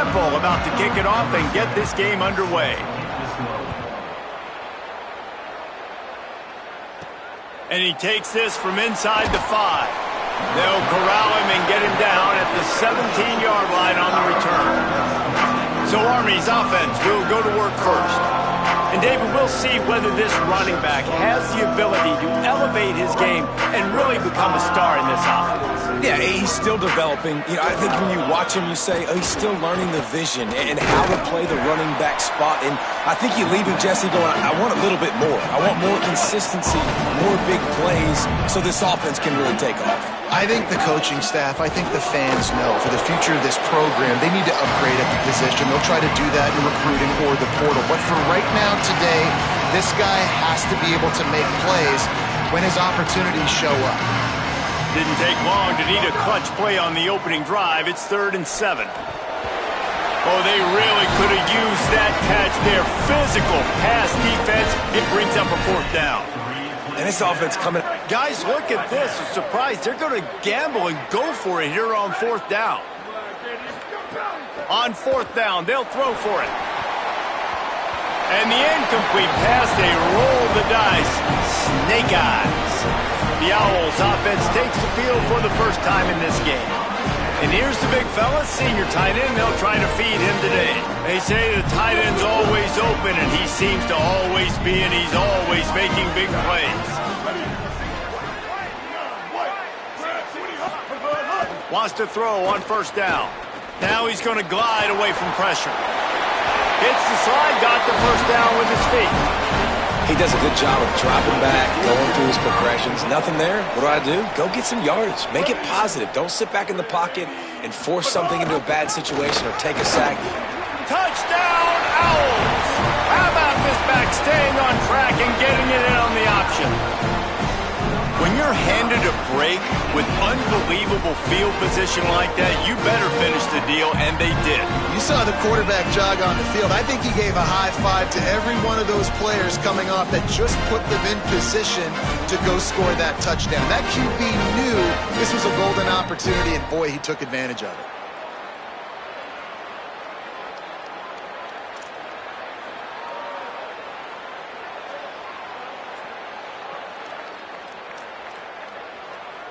Temple about to kick it off and get this game underway. And he takes this from inside the 5. They'll corral him and get him down at the 17-yard line on the return. So Army's offense will go to work first. And David, we'll see whether this running back has the ability to elevate his game and really become a star in this offense. Yeah, he's still developing. You know, I think when you watch him, you say, oh, he's still learning the vision and how to play the running back spot. And I think you're leaving Jesse going, I want a little bit more. I want more consistency, more big plays, so this offense can really take off. I think the coaching staff, I think the fans know for the future of this program, they need to upgrade at the position. They'll try to do that in recruiting or the portal. But for right now, today, this guy has to be able to make plays when his opportunities show up. Didn't take long to need a clutch play on the opening drive. It's 3rd and 7. Oh, they really could have used that catch there. Physical pass defense. It brings up a 4th down. And this offense coming. Guys, look at this. I'm surprised. They're going to gamble and go for it here on 4th down. On 4th down, they'll throw for it. And the incomplete pass, they roll the dice. Snake eyes. The Owls offense takes the field for the first time in this game. And here's the big fella, senior tight end. They'll try to feed him today. They say the tight end's always open, and he seems to always be, and he's always making big plays. Wants to throw on 1st down. Now he's going to glide away from pressure. Hits the slide, got the 1st down with his feet. He does a good job of dropping back, going through his progressions. Nothing there. What do? Go get some yardage. Make it positive. Don't sit back in the pocket and force something into a bad situation or take a sack. Touchdown, Owls! How about this back staying on track and getting it in on the option? When you're handed a break with unbelievable field position like that, you better finish the deal, and they did. You saw the quarterback jog on the field. I think he gave a high five to every one of those players coming off that just put them in position to go score that touchdown. That QB knew this was a golden opportunity, and boy, he took advantage of it.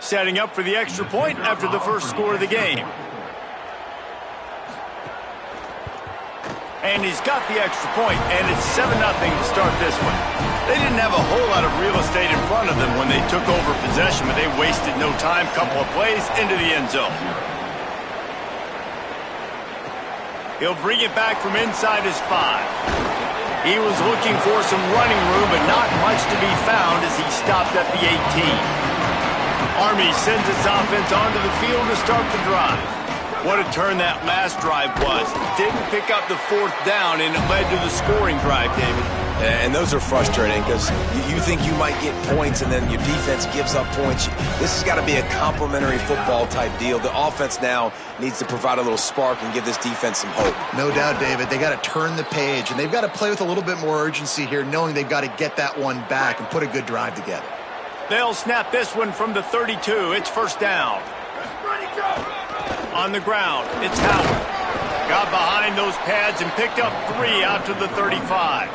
Setting up for the extra point after the first score of the game. And he's got the extra point, and it's 7-0 to start this one. They didn't have a whole lot of real estate in front of them when they took over possession, but they wasted no time. Couple of plays into the end zone. He'll bring it back from inside his 5. He was looking for some running room, but not much to be found as he stopped at the 18. Army sends its offense onto the field to start the drive. What a turn that last drive was. Didn't pick up the 4th down, and it led to the scoring drive, David. And those are frustrating because you think you might get points, and then your defense gives up points. This has got to be a complementary football type deal. The offense now needs to provide a little spark and give this defense some hope. No doubt, David. They got to turn the page, and they've got to play with a little bit more urgency here, knowing they've got to get that one back and put a good drive together. They'll snap this one from the 32. It's 1st down. On the ground, it's Howard. Got behind those pads and picked up 3 out to the 35.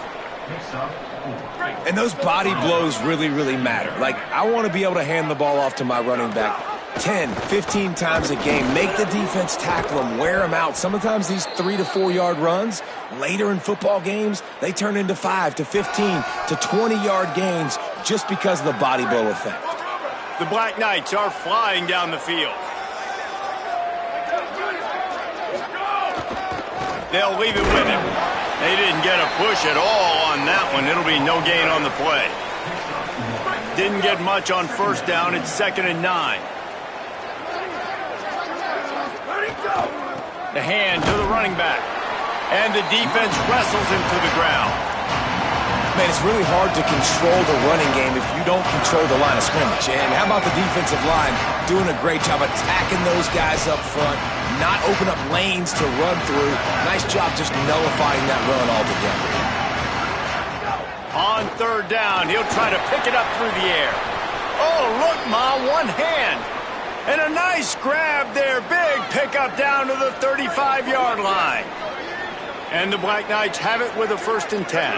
And those body blows really, really matter. Like, I want to be able to hand the ball off to my running back 10, 15 times a game. Make the defense tackle them, wear them out. Sometimes these 3 to 4 yard runs, later in football games, they turn into 5 to 15 to 20 yard gains just because of the body blow effect. The Black Knights are flying down the field. They'll leave it with him. They didn't get a push at all on that one. It'll be no gain on the play. Didn't get much on 1st down. It's 2nd and 9. The hand to the running back. And the defense wrestles him to the ground. Man, it's really hard to control the running game if you don't control the line of scrimmage. And how about the defensive line doing a great job attacking those guys up front, not open up lanes to run through. Nice job just nullifying that run altogether. On 3rd down, he'll try to pick it up through the air. Oh, look, Ma, one hand. And a nice grab there. Big pickup down to the 35-yard line. And the Black Knights have it with a 1st and 10.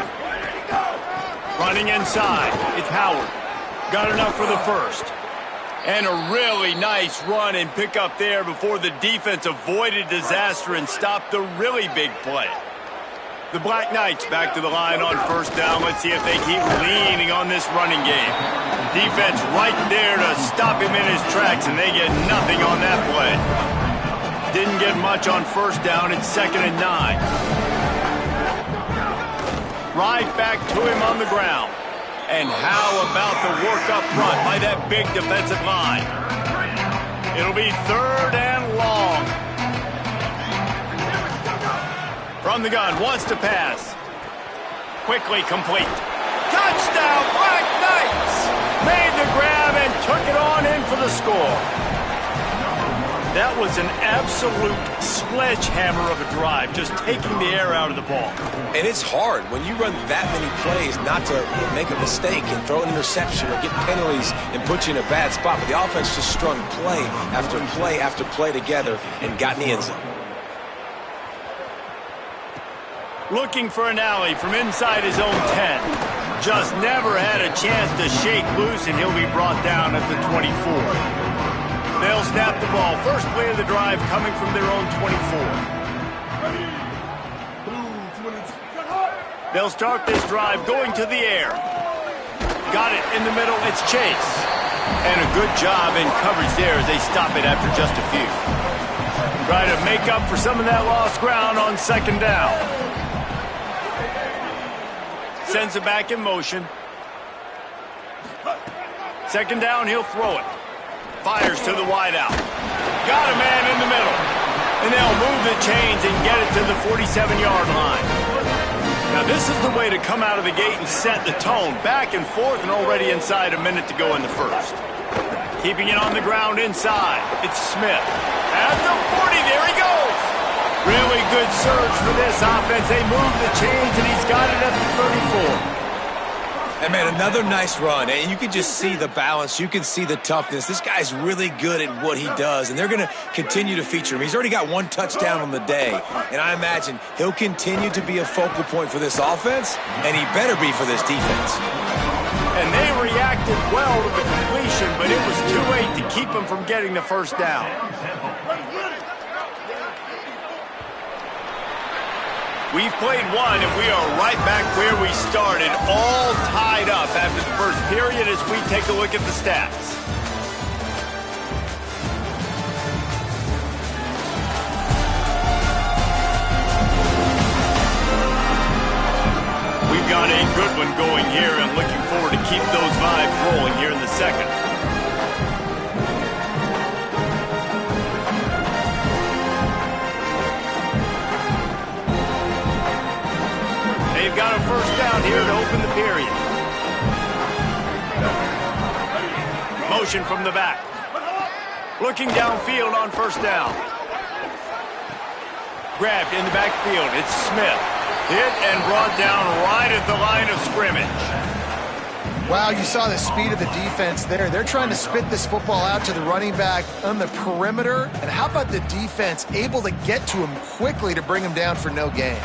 Running inside. It's Howard. Got enough for the 1st. And a really nice run and pickup there before the defense avoided disaster and stopped the really big play. The Black Knights back to the line on 1st down. Let's see if they keep leaning on this running game. Defense right there to stop him in his tracks, and they get nothing on that play. Didn't get much on 1st down. It's 2nd and 9. Right back to him on the ground. And how about the work up front by that big defensive line? It'll be 3rd and long. From the gun, wants to pass. Quickly complete. Touchdown, Black Knights! Made the grab and took it on in for the score. That was an absolute sledgehammer of a drive, just taking the air out of the ball. And it's hard when you run that many plays not to make a mistake and throw an interception or get penalties and put you in a bad spot. But the offense just strung play after play after play together and got in the end zone. Looking for an alley from inside his own 10. Just never had a chance to shake loose, and he'll be brought down at the 24. They'll snap the ball. First play of the drive coming from their own 24. They'll start this drive going to the air. Got it in the middle. It's Chase. And a good job in coverage there as they stop it after just a few. Try to make up for some of that lost ground on 2nd down. Sends it back in motion. 2nd down, he'll throw it. Fires to the wideout. Got a man in the middle. And they'll move the chains and get it to the 47-yard line. Now this is the way to come out of the gate and set the tone. Back and forth and already inside a minute to go in the 1st. Keeping it on the ground inside. It's Smith. At the 40, there he goes. Really good surge for this offense. They move the chains, and he's got it at the 34. And, man, another nice run. And you can just see the balance. You can see the toughness. This guy's really good at what he does, and they're going to continue to feature him. He's already got 1 touchdown on the day, and I imagine he'll continue to be a focal point for this offense, and he better be for this defense. And they reacted well to the completion, but it was too late to keep him from getting the 1st down. We've played one, and we are right back where we started, all tied up after the 1st period as we take a look at the stats. We've got a good one going here, and looking forward to keep those vibes rolling here in the 2nd. They've got a 1st down here to open the period. Motion from the back. Looking downfield on 1st down. Grabbed in the backfield. It's Smith. Hit and brought down right at the line of scrimmage. Wow, you saw the speed of the defense there. They're trying to spit this football out to the running back on the perimeter. And how about the defense able to get to him quickly to bring him down for no gain?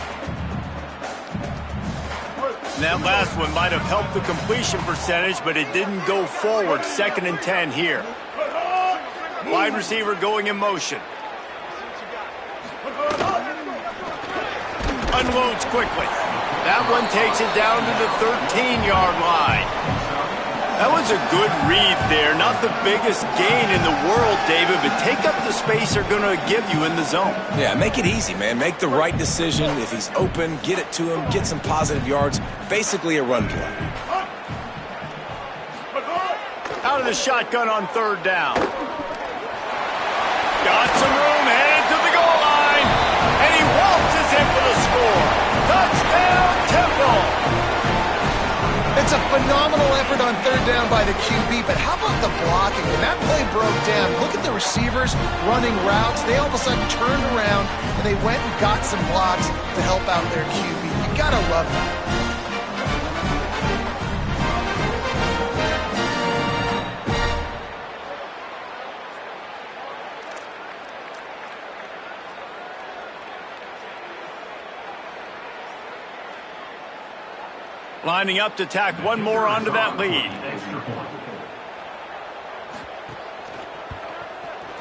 And that last one might have helped the completion percentage, but it didn't go forward. 2nd and 10 here. Wide receiver going in motion. Unloads quickly. That one takes it down to the 13-yard line. That was a good read there. Not the biggest gain in the world, David, but take up the space they're going to give you in the zone. Yeah, make it easy, man. Make the right decision. If he's open, get it to him, get some positive yards. Basically a run play. Out of the shotgun on 3rd down. Got some room, headed to the goal line, and he waltzes in for the score. Touchdown, Temple! It's a phenomenal effort on 3rd down by the QB, but how about the blocking? When that play broke down, look at the receivers running routes. They all of a sudden turned around, and they went and got some blocks to help out their QB. You gotta love that. Lining up to tack one more onto that lead.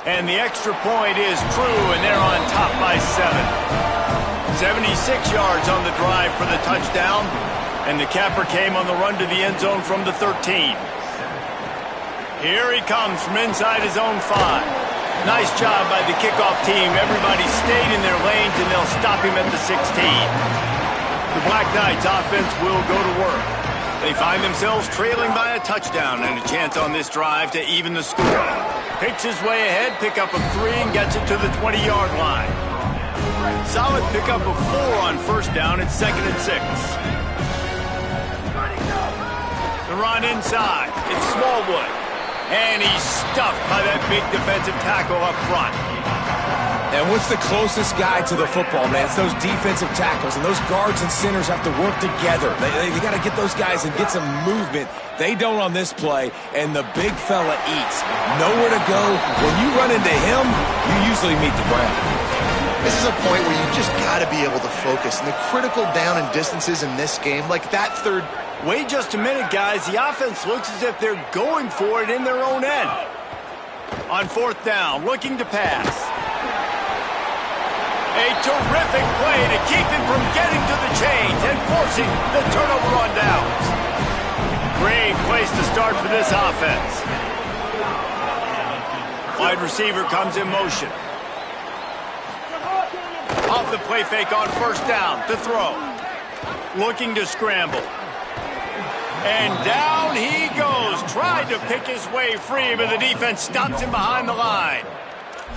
And the extra point is true, and they're on top by 7. 76 yards on the drive for the touchdown, and the capper came on the run to the end zone from the 13. Here he comes from inside his own 5. Nice job by the kickoff team. Everybody stayed in their lanes, and they'll stop him at the 16. The Black Knights offense will go to work. They find themselves trailing by a touchdown and a chance on this drive to even the score. Picks his way ahead, pick up of 3, and gets it to the 20-yard line. Solid pickup of 4 on first down. It's 2nd and 6. The run inside. It's Smallwood. And he's stuffed by that big defensive tackle up front. And what's the closest guy to the football, man? It's those defensive tackles, and those guards and centers have to work together. They got to get those guys and get some movement. They don't on this play, and the big fella eats. Nowhere to go. When you run into him, you usually meet the ground. This is a point where you just got to be able to focus. And the critical down and distances in this game, like that third. Wait just a minute, guys. The offense looks as if they're going for it in their own end. On 4th down, looking to pass. A terrific play to keep him from getting to the chains and forcing the turnover on downs. Great place to start for this offense. Wide receiver comes in motion. Off the play fake on 1st down to throw. Looking to scramble. And down he goes. Tried to pick his way free, but the defense stops him behind the line.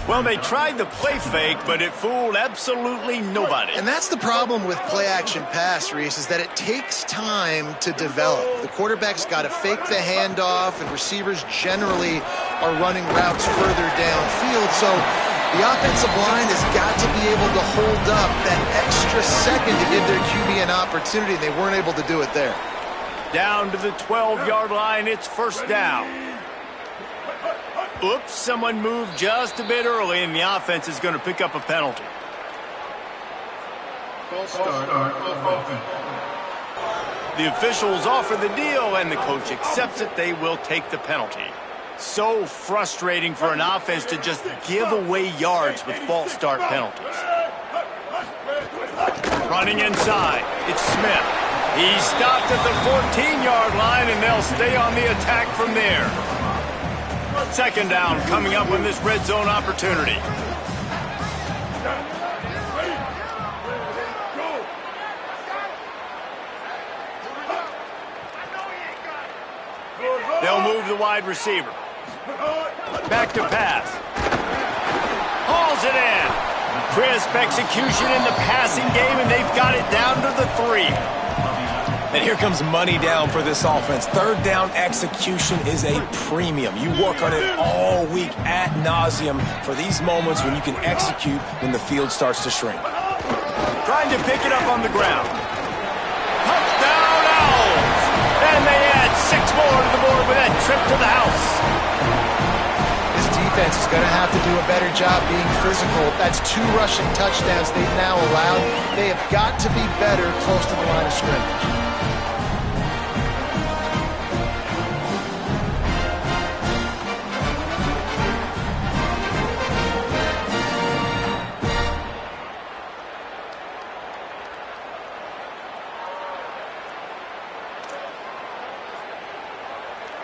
Well, they tried the play fake, but it fooled absolutely nobody. And that's the problem with play-action pass, Reese, is that it takes time to develop. The quarterback's got to fake the handoff, and receivers generally are running routes further downfield. So the offensive line has got to be able to hold up that extra second to give their QB an opportunity, and they weren't able to do it there. Down to the 12-yard line, it's 1st down. Oops, someone moved just a bit early, and the offense is going to pick up a penalty. The officials offer the deal, and the coach accepts it. They will take the penalty. So frustrating for an offense to just give away yards with false start penalties. Running inside, it's Smith. He's stopped at the 14-yard line, and they'll stay on the attack from there. 2nd down coming up on this red zone opportunity. They'll move the wide receiver. Back to pass. Hauls it in. Crisp execution in the passing game, and they've got it down to the 3. And here comes money down for this offense. 3rd down execution is a premium. You work on it all week ad nauseum for these moments when you can execute when the field starts to shrink. Trying to pick it up on the ground. Touchdown Owls! And they add 6 more to the board with that trip to the house. This defense is going to have to do a better job being physical. That's 2 rushing touchdowns they've now allowed. They have got to be better close to the line of scrimmage.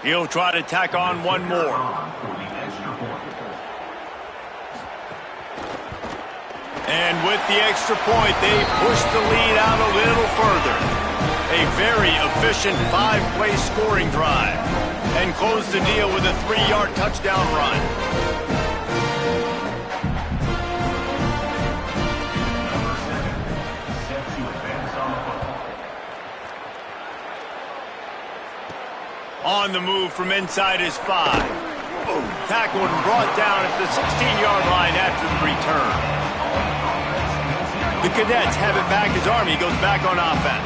He'll try to tack on one more. And with the extra point, they push the lead out a little further. A very efficient 5-play scoring drive. And close the deal with a 3-yard touchdown run. On the move from inside his 5. Tackled and brought down at the 16-yard line after the return. The Cadets have it back as Army goes back on offense.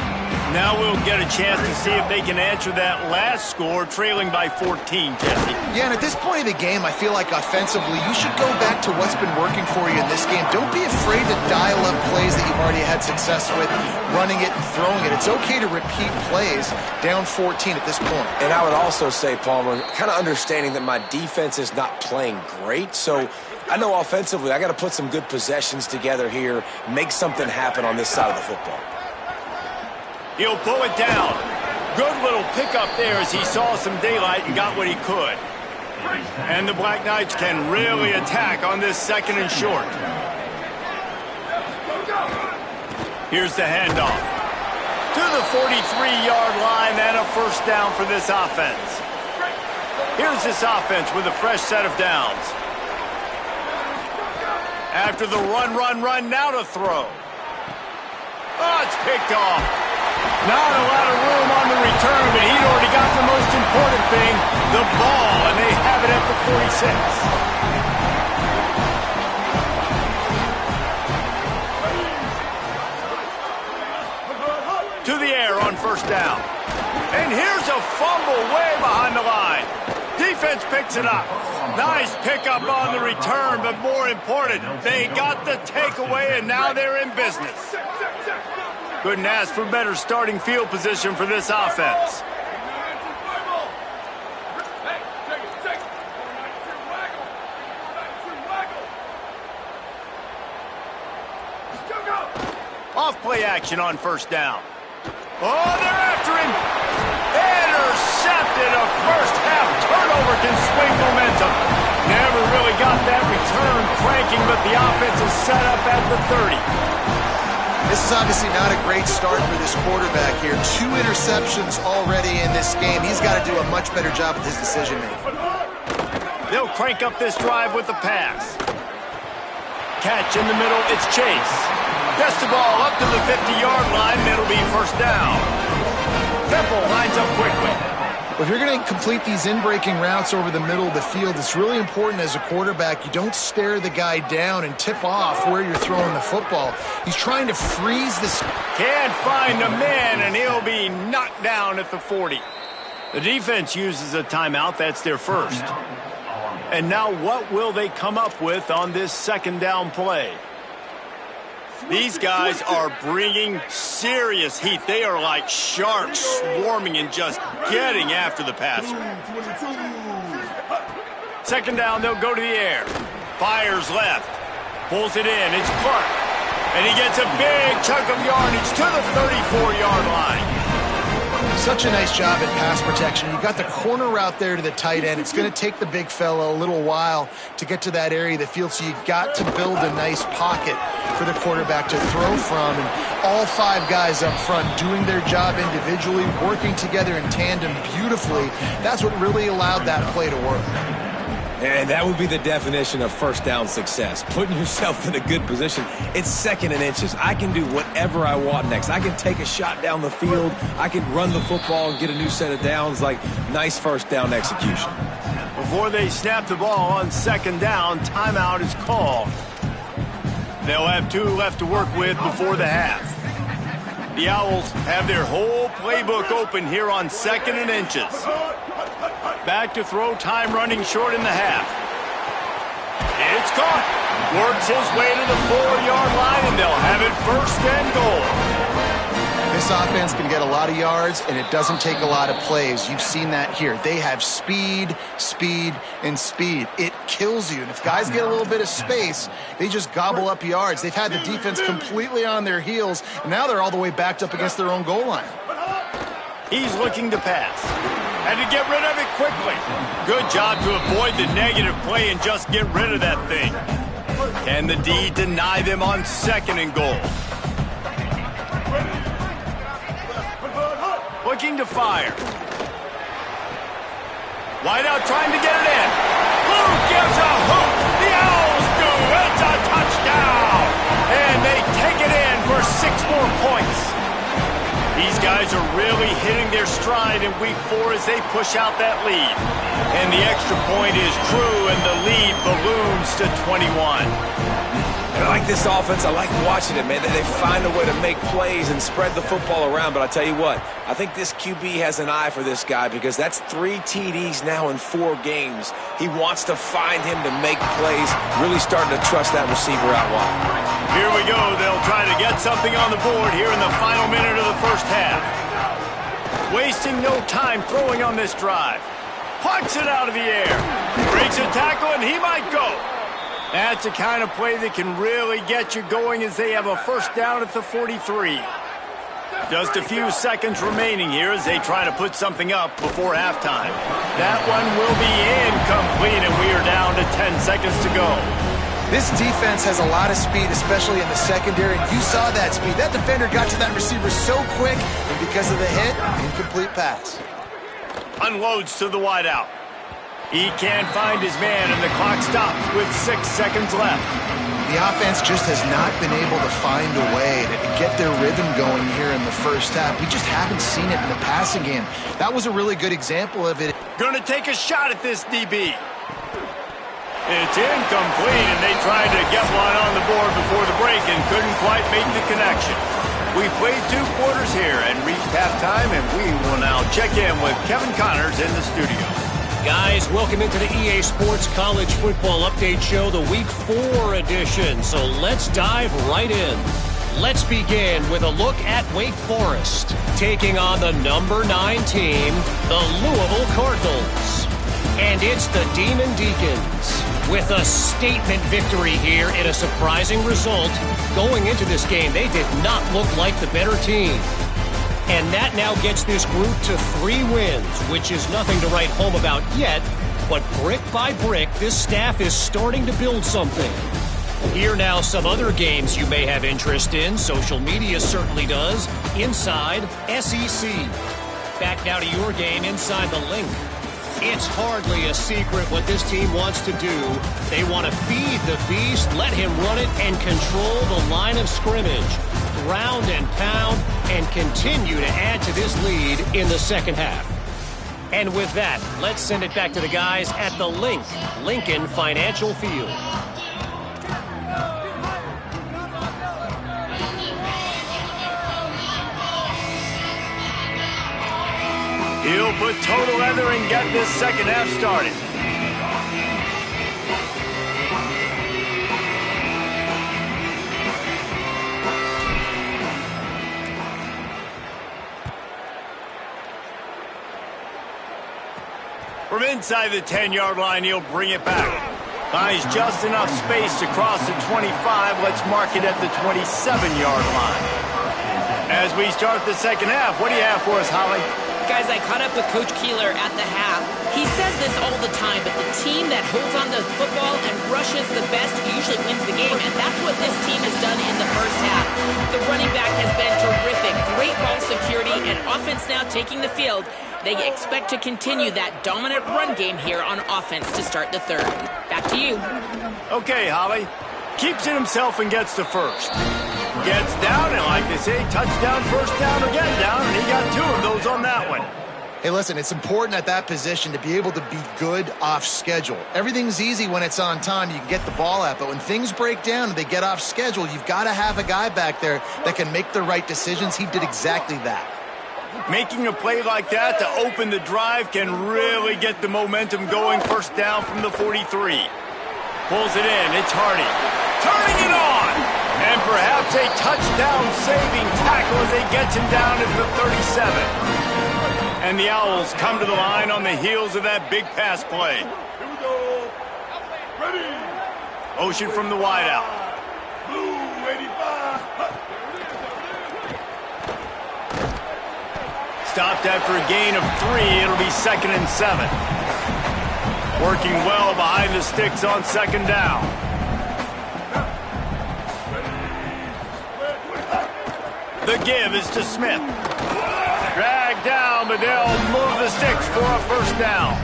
Now we'll get a chance to see if they can answer that last score, trailing by 14, Jesse. Yeah, and at this point of the game, I feel like offensively, you should go back to what's been working for you in this game. Don't be afraid to dial up plays that you've already had success with, running it and throwing it. It's okay to repeat plays down 14 at this point. And I would also say, Palmer, kind of understanding that my defense is not playing great, so I know offensively I got to put some good possessions together here, make something happen on this side of the football. He'll pull it down. Good little pickup there as he saw some daylight and got what he could. And the Black Knights can really attack on this second and short. Here's the handoff. To the 43-yard line and a first down for this offense. Here's this offense with a fresh set of downs. After the run, now to throw. Oh, it's picked off. Not a lot of room on the return, but he'd already got the most important thing, the ball, and they have it at the 46. To the air on first down. And here's a fumble way behind the line. Defense picks it up. Nice pickup on the return, but more important, they got the takeaway, and now they're in business. Couldn't ask for better starting field position for this offense. Off play action on first down. Oh, they're after him. Intercepted. A first half turnover can swing momentum. Never really got that return cranking, but the offense is set up at the 30. This is obviously not a great start for this quarterback here. 2 interceptions already in this game. He's got to do a much better job with his decision-making. They'll crank up this drive with the pass. Catch in the middle, it's Chase. Gets the ball up to the 50-yard line, and it'll be first down. Temple lines up quickly. If you're going to complete these in-breaking routes over the middle of the field, it's really important as a quarterback you don't stare the guy down and tip off where you're throwing the football. He's trying to freeze this. Can't find a man, and he'll be knocked down at the 40. The defense uses a timeout. That's their first. And now what will they come up with on this second down play? These guys are bringing serious heat. They are like sharks swarming and just getting after the passer. Second down, they'll go to the air. Fires left. Pulls it in. It's Clark. And he gets a big chunk of yardage to the 34-yard line. Such a nice job at pass protection. You got the corner route there to the tight end. It's going to take the big fella a little while to get to that area of the field, so you got to build a nice pocket for the quarterback to throw from. And all 5 guys up front doing their job individually, working together in tandem beautifully. That's what really allowed that play to work. And that would be the definition of first down success. Putting yourself in a good position. It's second and inches. I can do whatever I want next. I can take a shot down the field. I can run the football and get a new set of downs. Like, nice first down execution. Before they snap the ball on second down, timeout is called. They'll have 2 left to work with before the half. The Owls have their whole playbook open here on second and inches. Back to throw, time running short in the half. It's caught. Works his way to the 4-yard line, and they'll have it first and goal. This offense can get a lot of yards, and it doesn't take a lot of plays. You've seen that here. They have speed, speed, and speed. It kills you. And if guys get a little bit of space, they just gobble up yards. They've had the defense completely on their heels, and now they're all the way backed up against their own goal line. He's looking to pass. Had to get rid of it quickly. Good job to avoid the negative play and just get rid of that thing. Can the D deny them on second and goal? Looking to fire. Wideout trying to get it in. Who gives a hoot? The Owls do. It's a touchdown. And they take it in for 6 more points. These guys are really hitting their stride in week 4 as they push out that lead. And the extra point is true, and the lead balloons to 21. I like this offense. I like watching it, man. They find a way to make plays and spread the football around. But I tell you what, I think this QB has an eye for this guy because that's 3 TDs now in 4 games. He wants to find him to make plays, really starting to trust that receiver out wide. Here we go. They'll try to get something on the board here in the final minute of the first half. Wasting no time throwing on this drive. Plucks it out of the air. Breaks a tackle, and he might go. That's the kind of play that can really get you going as they have a first down at the 43. Just a few seconds remaining here as they try to put something up before halftime. That one will be incomplete, and we are down to 10 seconds to go. This defense has a lot of speed, especially in the secondary, and you saw that speed. That defender got to that receiver so quick, and because of the hit, incomplete pass. Unloads to the wideout. He can't find his man, and the clock stops with 6 seconds left. The offense just has not been able to find a way to get their rhythm going here in the first half. We just haven't seen it in the passing game. That was a really good example of it. Going to take a shot at this DB. It's incomplete, and they tried to get one on the board before the break and couldn't quite make the connection. We played 2 quarters here and reached halftime, and we will now check in with Kevin Connors in the studio. Guys, welcome into the EA Sports College Football Update Show, the Week 4 edition. So let's dive right in. Let's begin with a look at Wake Forest, taking on the number 9 team, the Louisville Cardinals. And it's the Demon Deacons with a statement victory here in a surprising result. Going into this game, they did not look like the better team. And that now gets this group to 3 wins, which is nothing to write home about yet. But brick by brick, this staff is starting to build something. Here now some other games you may have interest in. Social media certainly does. Inside SEC. Back now to your game inside the link. It's hardly a secret what this team wants to do. They want to feed the beast, let him run it, and control the line of scrimmage. Ground and pound, and continue to add to this lead in the second half. And with that, let's send it back to the guys at the Link, Lincoln Financial Field. He'll put total leather and get this second half started. From inside the 10-yard line, he'll bring it back. Finds just enough space to cross the 25. Let's mark it at the 27-yard line. As we start the second half, what do you have for us, Holly? Guys, I caught up with Coach Keeler at the half. He says this all the time, but the team that holds on to the football and rushes the best usually wins the game, and that's what this team has done in the first half. The running back has been terrific. Great ball security and offense now taking the field. They expect to continue that dominant run game here on offense to start the third. Back to you. Okay, Holly. Keeps it himself and gets to first. Gets down, and like they say, touchdown, first down, again down, and he got 2 of those on that one. Hey, listen, it's important at that position to be able to be good off schedule. Everything's easy when it's on time. You can get the ball out, but when things break down and they get off schedule, you've got to have a guy back there that can make the right decisions. He did exactly that. Making a play like that to open the drive can really get the momentum going. First down from the 43. Pulls it in. It's Hardy. Turning it on. And perhaps a touchdown-saving tackle as they get him down at the 37. And the Owls come to the line on the heels of that big pass play. Here we go. Ready. Motion from the wideout. Blue 85. Stopped after a gain of 3. It'll be 2nd and 7. Working well behind the sticks on 2nd down. The give is to Smith. Dragged down, but they'll move the sticks for a first down.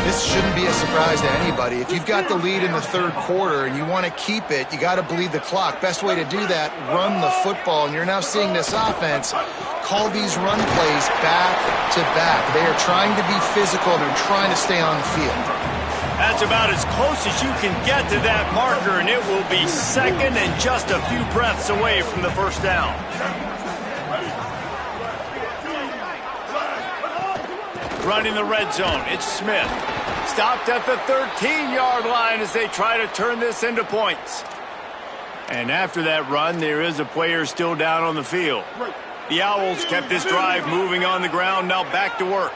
This shouldn't be a surprise to anybody. If you've got the lead in the third quarter and you want to keep it, you got to bleed the clock. Best way to do that, run the football. And you're now seeing this offense call these run plays back to back. They are trying to be physical. They're trying to stay on the field. That's about as close as you can get to that marker, and it will be second and just a few breaths away from the first down. Running the red zone, it's Smith. Stopped at the 13-yard line as they try to turn this into points. And after that run, there is a player still down on the field. The Owls kept this drive moving on the ground, now back to work.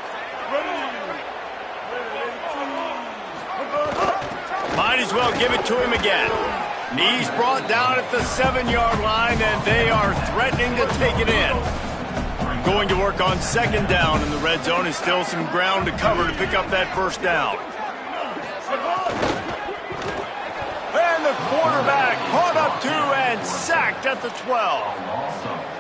Might as well give it to him again. Knees brought down at the 7-yard line, and they are threatening to take it in. Going to work on second down in the red zone is still some ground to cover to pick up that first down. And the quarterback caught up to and sacked at the 12.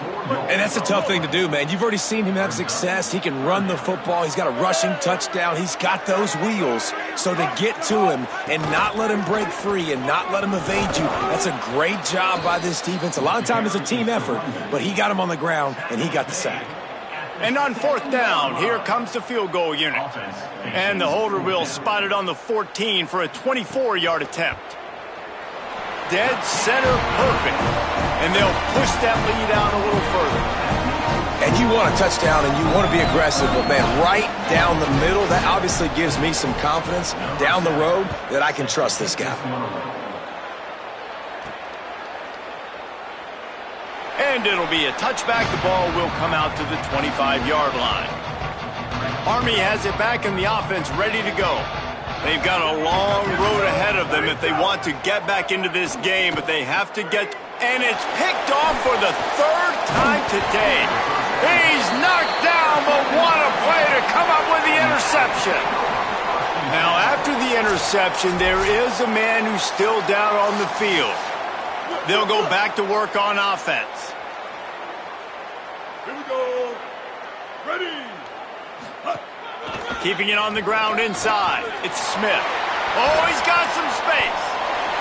And that's a tough thing to do, man. You've already seen him have success. He can run the football. He's got a rushing touchdown. He's got those wheels. So to get to him and not let him break free and not let him evade you, that's a great job by this defense. A lot of times it's a team effort, but he got him on the ground, and he got the sack. And on fourth down, here comes the field goal unit. And the holder will spot it on the 14 for a 24-yard attempt. Dead center perfect. And they'll push that lead out a little further. And you want a touchdown and you want to be aggressive, but man, right down the middle, that obviously gives me some confidence down the road that I can trust this guy. And it'll be a touchback. The ball will come out to the 25-yard line. Army has it back in the offense, ready to go. They've got a long road ahead of them if they want to get back into this game, but they have to get... And it's picked off for the third time today. He's knocked down, but what a play to come up with the interception. Now, after the interception, there is a man who's still down on the field. They'll go back to work on offense. Here we go. Ready. Keeping it on the ground inside. It's Smith. Oh, he's got some space.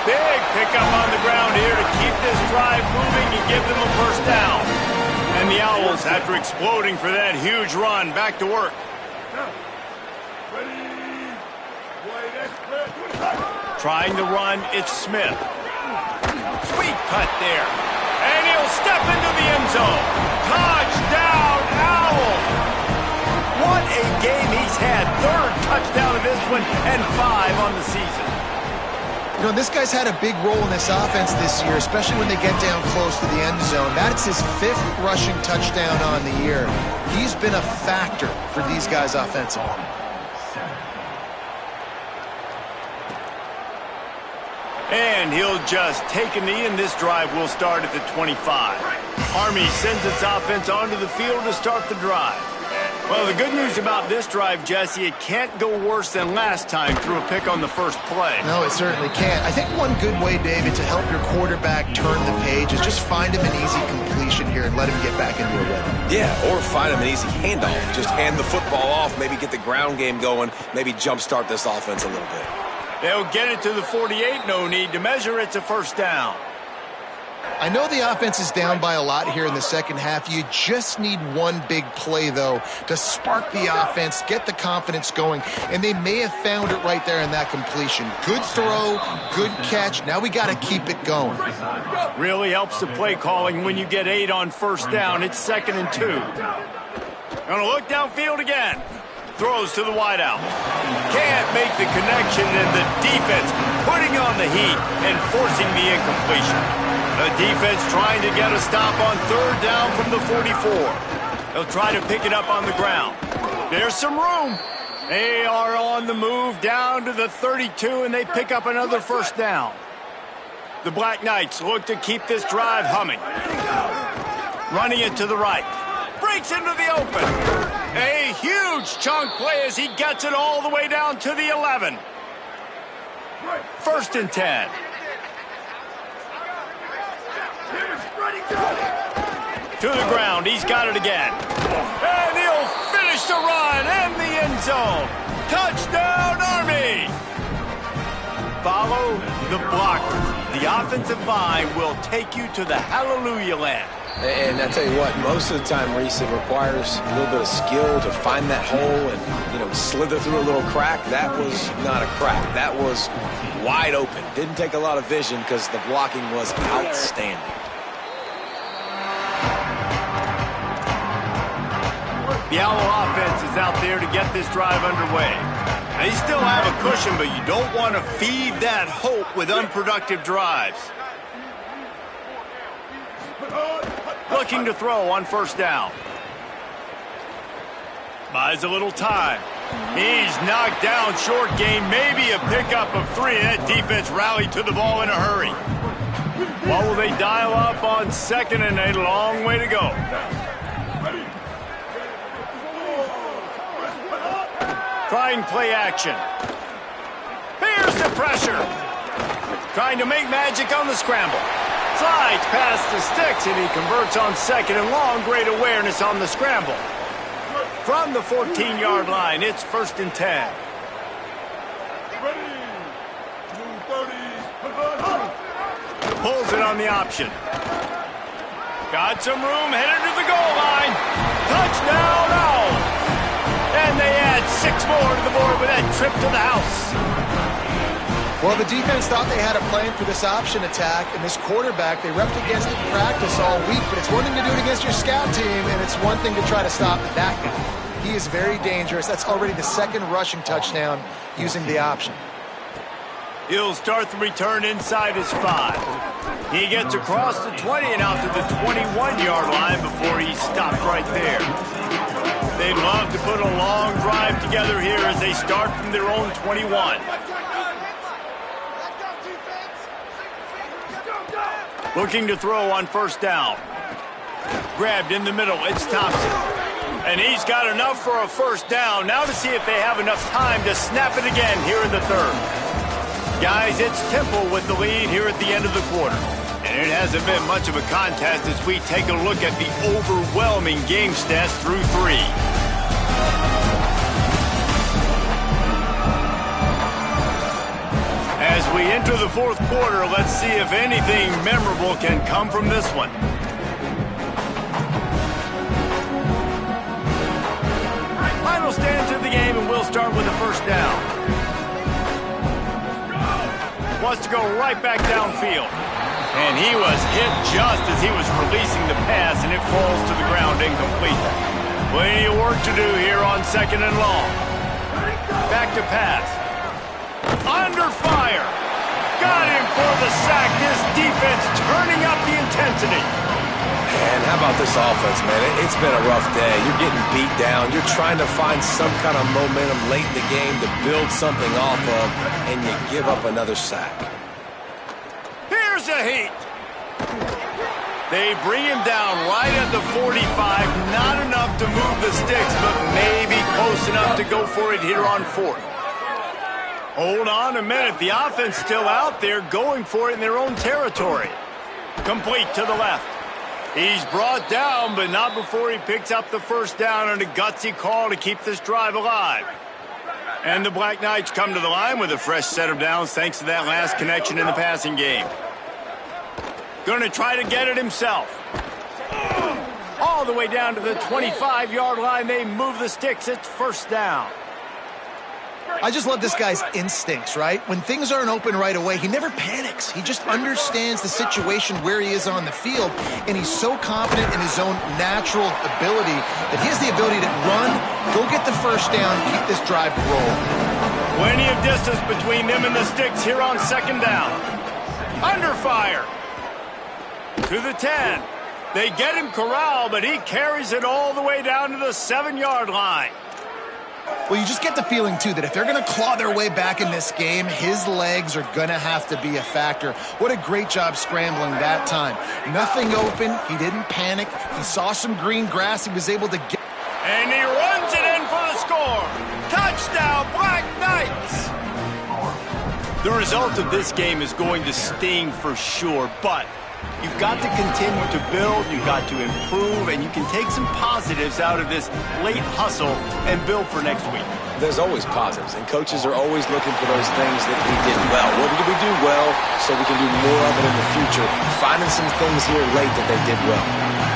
Big pickup on the ground here to keep this drive moving and give them a first down. And the Owls, after exploding for that huge run, back to work. Trying to run, it's Smith. Sweet cut there. And he'll step into the end zone. Touchdown, Owls! What a game he's had. Third touchdown of this one and 5 on the season. You know, this guy's had a big role in this offense this year, especially when they get down close to the end zone. That's his 5th rushing touchdown on the year. He's been a factor for these guys offensively. And he'll just take a knee, and this drive will start at the 25. Army sends its offense onto the field to start the drive. Well, the good news about this drive, Jesse, it can't go worse than last time through a pick on the first play. No, it certainly can't. I think one good way, David, to help your quarterback turn the page is just find him an easy completion here and let him get back into a rhythm. Yeah, or find him an easy handoff. Just hand the football off, maybe get the ground game going, maybe jumpstart this offense a little bit. They'll get it to the 48, no need to measure. It's a first down. I know the offense is down by a lot here in the second half. You just need one big play, though, to spark the offense, get the confidence going, and they may have found it right there in that completion. Good throw, good catch. Now we got to keep it going. Really helps the play calling when you get 8 on first down. It's 2nd and 2. Gonna look downfield again. Throws to the wideout. Can't make the connection, and the defense putting on the heat and forcing the incompletion. The defense trying to get a stop on third down from the 44. They'll try to pick it up on the ground. There's some room. They are on the move down to the 32, and they pick up another first down. The Black Knights look to keep this drive humming. Running it to the right. Breaks into the open. A huge chunk play as he gets it all the way down to the 11. 1st and 10. To the ground. He's got it again. And he'll finish the run and the end zone. Touchdown, Army! Follow the blockers. The offensive line will take you to the Hallelujah land. And I tell you what, most of the time, Reese, it requires a little bit of skill to find that hole and, slither through a little crack. That was not a crack. That was wide open. Didn't take a lot of vision because the blocking was outstanding. The Owl offense is out there to get this drive underway. They still have a cushion, but you don't want to feed that hope with unproductive drives. Looking to throw on first down. Buys a little time. He's knocked down, short gain, maybe a pickup of 3. That defense rallied to the ball in a hurry. What will they dial up on second and a long way to go? Trying play action. Here's the pressure. Trying to make magic on the scramble. Slides past the sticks, and he converts on second and long. Great awareness on the scramble. From the 14-yard line, it's 1st and 10. Pulls it on the option. Got some room, headed to the goal line. Touchdown, Owls! And they add 6 more to the board with that trip to the house. Well, the defense thought they had a plan for this option attack, and this quarterback, they repped against it in practice all week, but it's one thing to do it against your scout team, and it's one thing to try to stop that guy. He is very dangerous. That's already the 2nd rushing touchdown using the option. He'll start the return inside his 5. He gets across the 20 and out to the 21-yard line before he stopped right there. They'd love to put a long drive together here as they start from their own 21. Looking to throw on first down. Grabbed in the middle. It's Thompson. And he's got enough for a first down. Now to see if they have enough time to snap it again here in the 3rd. Guys, it's Temple with the lead here at the end of the quarter. And it hasn't been much of a contest as we take a look at the overwhelming game stats through 3. As we enter the 4th quarter, let's see if anything memorable can come from this one. Final stands of the game, and we'll start with the first down. Wants to go right back downfield. And he was hit just as he was releasing the pass, and it falls to the ground incomplete. Plenty of work to do here on 2nd and long. Back to pass. Under fire. Got him for the sack. This defense turning up the intensity. And how about this offense, man? It's been a rough day. You're getting beat down. You're trying to find some kind of momentum late in the game to build something off of, and you give up another sack. Here's a heat. They bring him down right at the 45. Not enough to move the sticks, but maybe close enough to go for it here on 4th. Hold on a minute. The offense still out there going for it in their own territory. Complete to the left. He's brought down, but not before he picks up the first down on a gutsy call to keep this drive alive. And the Black Knights come to the line with a fresh set of downs thanks to that last connection in the passing game. Going to try to get it himself. All the way down to the 25-yard line. They move the sticks. It's first down. I just love this guy's instincts, right? When things aren't open right away, he never panics. He just understands the situation where he is on the field, and he's so confident in his own natural ability that he has the ability to run, go get the first down, keep this drive rolling. Plenty of distance between them and the sticks here on 2nd down. Under fire. To the 10. They get him corralled, but he carries it all the way down to the 7-yard line. Well, you just get the feeling, too, that if they're going to claw their way back in this game, his legs are going to have to be a factor. What a great job scrambling that time. Nothing open. He didn't panic. He saw some green grass. He was able to get... And he runs it in for the score. Touchdown, Black Knights! The result of this game is going to sting for sure, but You've got to continue to build, you've got to improve, and you can take some positives out of this late hustle and build for next week. There's always positives, and coaches are always looking for those things that we did well. What did we do well so we can do more of it in the future? Finding some things here late that they did well.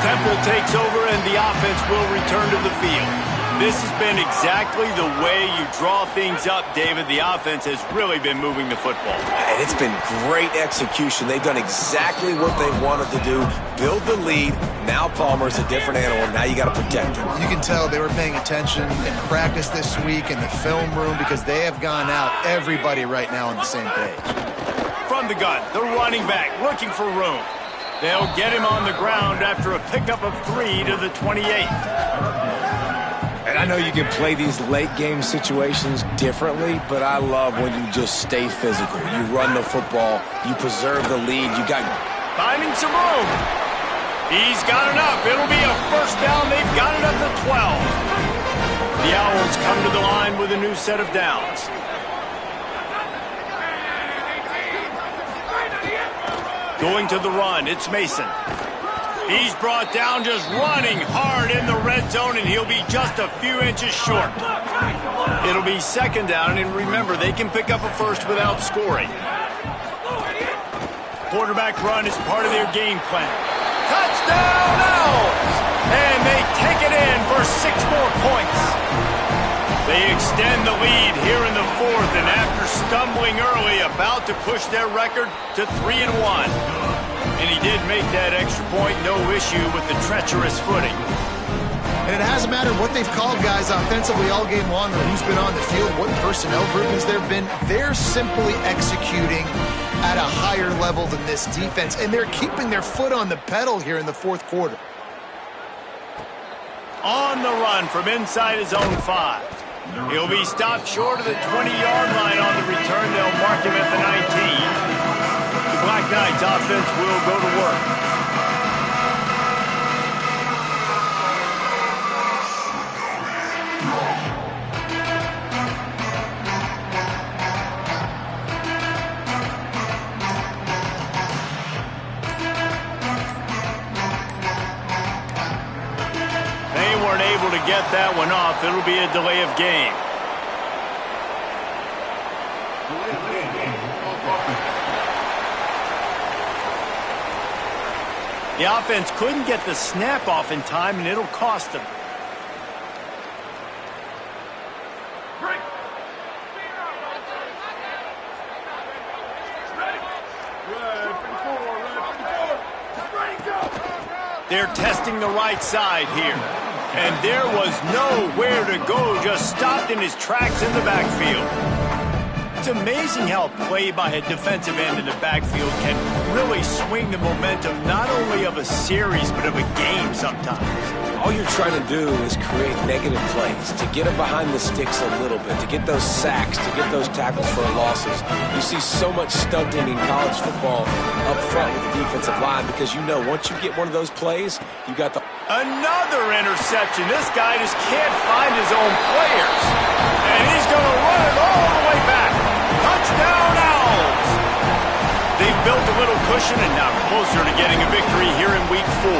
Temple takes over, and the offense will return to the field. This has been exactly the way you draw things up, David. The offense has really been moving the football. And it's been great execution. They've done exactly what they wanted to do. Build the lead. Now Palmer's a different animal. Now you got to protect him. You can tell they were paying attention in practice this week in the film room because they have gone out, everybody right now on the same page. From the gun, the running back looking for room. They'll get him on the ground after a pickup of 3 to the 28. And I know you can play these late-game situations differently, but I love when you just stay physical. You run the football. You preserve the lead. You got... Finding some room. He's got enough. It'll be a first down. They've got it up to 12. The Owls come to the line with a new set of downs. Going to the run, it's Mason. He's brought down just running hard in the red zone, and he'll be just a few inches short. It'll be second down, and remember, they can pick up a first without scoring. Quarterback run is part of their game plan. Touchdown Owls! And they take it in for 6 more points. They extend the lead here in the fourth, and after stumbling early, about to push their record to 3-1. And he did make that extra point, no issue with the treacherous footing. And it hasn't mattered what they've called guys offensively all game long or who's been on the field, what personnel groupings there have been. They're simply executing at a higher level than this defense, and they're keeping their foot on the pedal here in the fourth quarter. On the run from inside his own 5. He'll be stopped short of the 20-yard line on the return. They'll mark him at the 19. The Black Knights offense will go to work. They weren't able to get that one off. It'll be a delay of game. The offense couldn't get the snap off in time, and it'll cost them. They're testing the right side here. And there was nowhere to go, just stopped in his tracks in the backfield. It's amazing how a play by a defensive end in the backfield can really swing the momentum not only of a series but of a game sometimes. All you're trying to do is create negative plays, to get them behind the sticks a little bit, to get those sacks, to get those tackles for losses. You see so much stunting in college football up front with the defensive line because you know once you get one of those plays, you got the... Another interception. This guy just can't find his own players. And he's going to run it all the way back. Touchdown Owls! They've built a little cushion and now closer to getting a victory here in Week 4.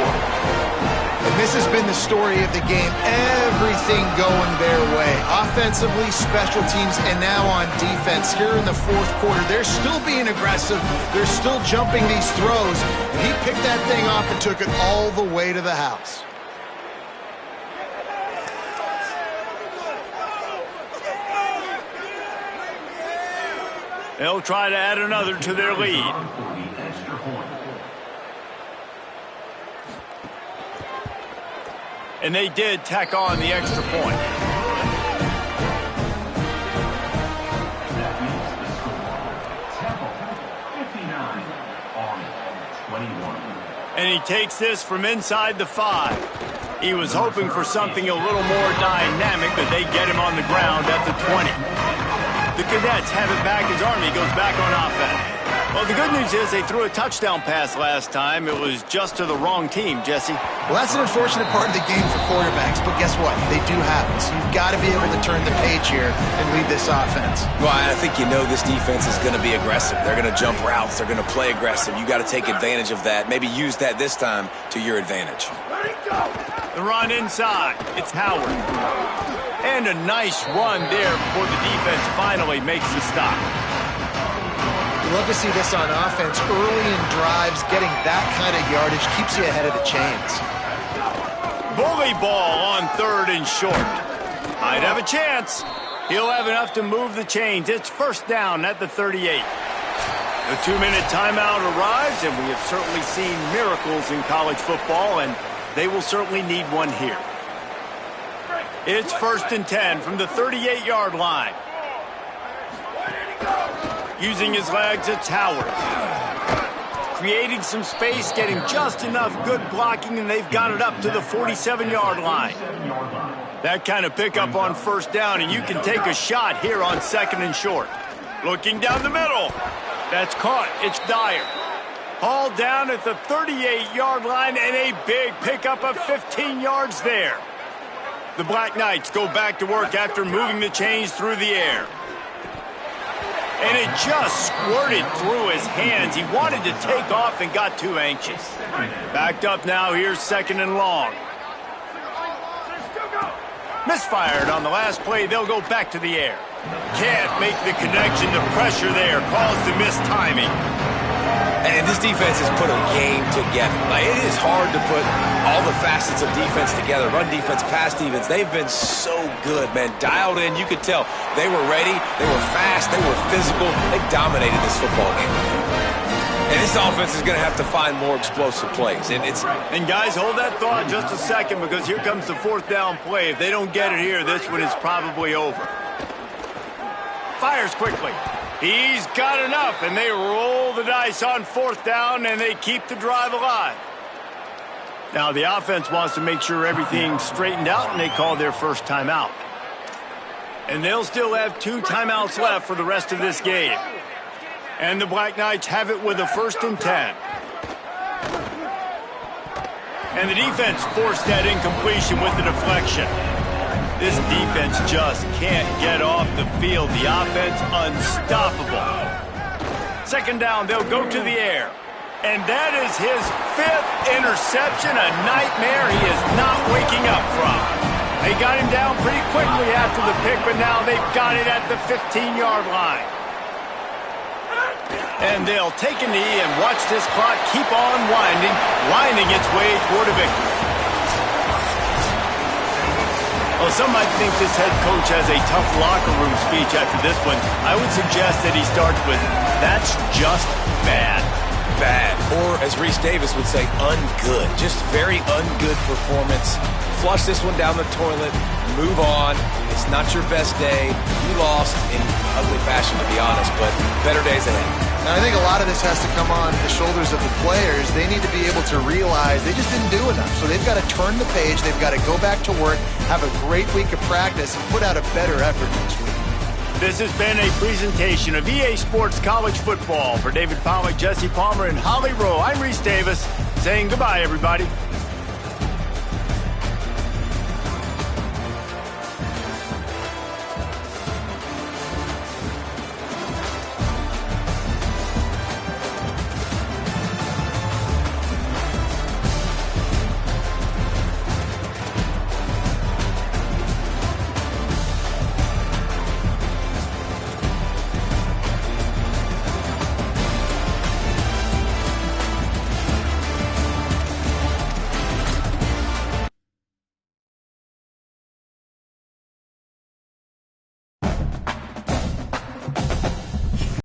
And this has been the story of the game. Everything going their way. Offensively, special teams, and now on defense. Here in the fourth quarter, they're still being aggressive. They're still jumping these throws. And he picked that thing off and took it all the way to the house. They'll try to add another to their lead. And they did tack on the extra point. And he takes this from inside the 5. He was hoping for something a little more dynamic, but they get him on the ground at the 20. The Cadets have it back as Army goes back on offense. Well, the good news is they threw a touchdown pass last time. It was just to the wrong team, Jesse. Well, that's an unfortunate part of the game for quarterbacks, but guess what? They do happen. So you've got to be able to turn the page here and lead this offense. Well, I think you know this defense is going to be aggressive. They're going to jump routes. They're going to play aggressive. You got to take advantage of that. Maybe use that this time to your advantage. The run inside. It's Howard. And a nice run there before the defense finally makes the stop. You love to see this on offense. Early in drives, getting that kind of yardage keeps you ahead of the chains. Bully ball on 3rd and short. Might have a chance. He'll have enough to move the chains. It's first down at the 38. The 2-minute timeout arrives, and we have certainly seen miracles in college football, and they will certainly need one here. It's 1st and 10 from the 38-yard line. Using his legs, it's Howard. Creating some space, getting just enough good blocking, and they've got it up to the 47-yard line. That kind of pickup on first down, and you can take a shot here on 2nd and short. Looking down the middle. That's caught. It's Dyer. Hauled down at the 38-yard line, and a big pickup of 15 yards there. The Black Knights go back to work after moving the chains through the air. And it just squirted through his hands. He wanted to take off and got too anxious. Backed up now. Here's 2nd and long. Misfired on the last play. They'll go back to the air. Can't make the connection. The pressure there caused the missed timing. And this defense has put a game together. Like, it is hard to put all the facets of defense together. Run defense, pass defense. They've been so good, man. Dialed in. You could tell they were ready. They were fast. They were physical. They dominated this football game. And this offense is going to have to find more explosive plays. And guys, hold that thought just a second, because here comes the 4th down play. If they don't get it here, this one is probably over. Fires quickly. He's got enough, and they roll the dice on 4th down, and they keep the drive alive. Now, the offense wants to make sure everything's straightened out, and they call their first timeout. And they'll still have 2 timeouts left for the rest of this game. And the Black Knights have it with a 1st and 10. And the defense forced that incompletion with the deflection. This defense just can't get off the field. The offense unstoppable. 2nd down, they'll go to the air. And that is his 5th interception, a nightmare he is not waking up from. They got him down pretty quickly after the pick, but now they've got it at the 15-yard line. And they'll take a knee and watch this clock keep on winding its way toward a victory. Well, some might think this head coach has a tough locker room speech after this one. I would suggest that he starts with, "That's just bad." Bad. Or, as Reese Davis would say, ungood. Just very ungood performance. Flush this one down the toilet. Move on. It's not your best day. You lost in ugly fashion, to be honest, but better days ahead. Now, I think a lot of this has to come on the shoulders of the players. They need to be able to realize they just didn't do enough. So they've got to turn the page. They've got to go back to work, have a great week of practice, and put out a better effort next week. This has been a presentation of EA Sports College Football. For David Pollack, Jesse Palmer, and Holly Rowe, I'm Reese Davis saying goodbye, everybody.